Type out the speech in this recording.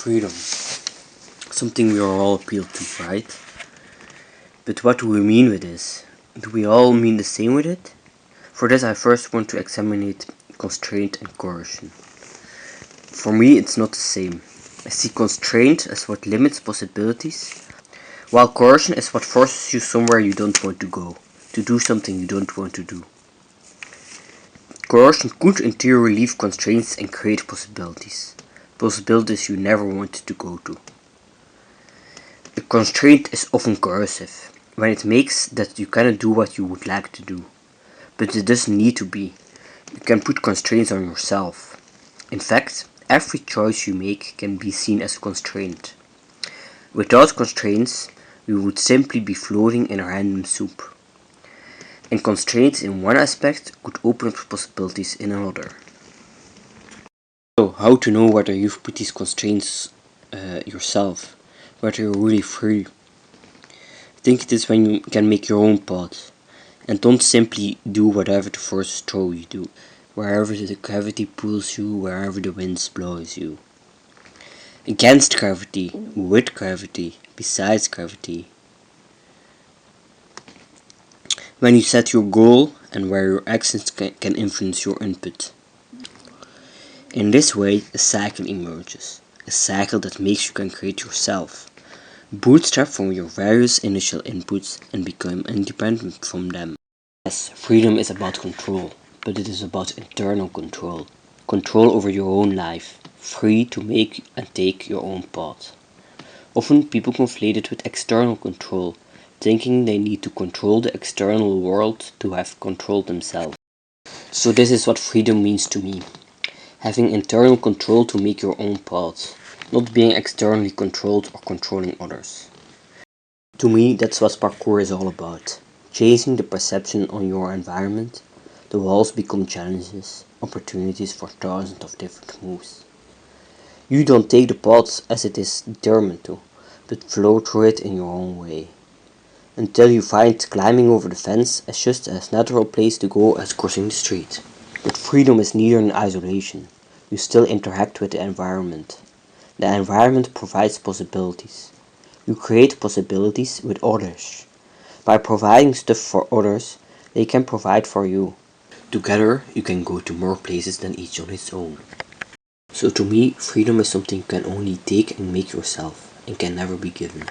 Freedom. Something we are all appealed to, right? But what do we mean with this? Do we all mean the same with it? For this I first want to examine constraint and coercion. For me it's not the same. I see constraint as what limits possibilities, while coercion is what forces you somewhere you don't want to go, to do something you don't want to do. Coercion could in theory relieve constraints and create possibilities. Possibilities you never wanted to go to. The constraint is often coercive, when it makes that you cannot do what you would like to do. But it doesn't need to be. You can put constraints on yourself. In fact, every choice you make can be seen as a constraint. Without constraints, we would simply be floating in a random soup. And constraints in one aspect could open up possibilities in another. So, how to know whether you've put these constraints yourself, whether you're really free? I think it is when you can make your own path, and don't simply do whatever the forces throw you do, wherever the gravity pulls you, wherever the wind blows you. Against gravity, with gravity, besides gravity. When you set your goal and where your actions can influence your input. In this way, a cycle emerges, a cycle that makes you can create yourself, bootstrap from your various initial inputs and become independent from them. Yes, freedom is about control, but it is about internal control, control over your own life, free to make and take your own path. Often people conflate it with external control, thinking they need to control the external world to have control themselves. So this is what freedom means to me. Having internal control to make your own path, not being externally controlled or controlling others. To me, that's what parkour is all about. Chasing the perception on your environment, the walls become challenges, opportunities for thousands of different moves. You don't take the path as it is determined to, but flow through it in your own way. Until you find climbing over the fence as just as natural place to go as crossing the street. But freedom is neither in isolation. You still interact with the environment. The environment provides possibilities. You create possibilities with others. By providing stuff for others, they can provide for you. Together, you can go to more places than each on its own. So to me, freedom is something you can only take and make yourself, and can never be given.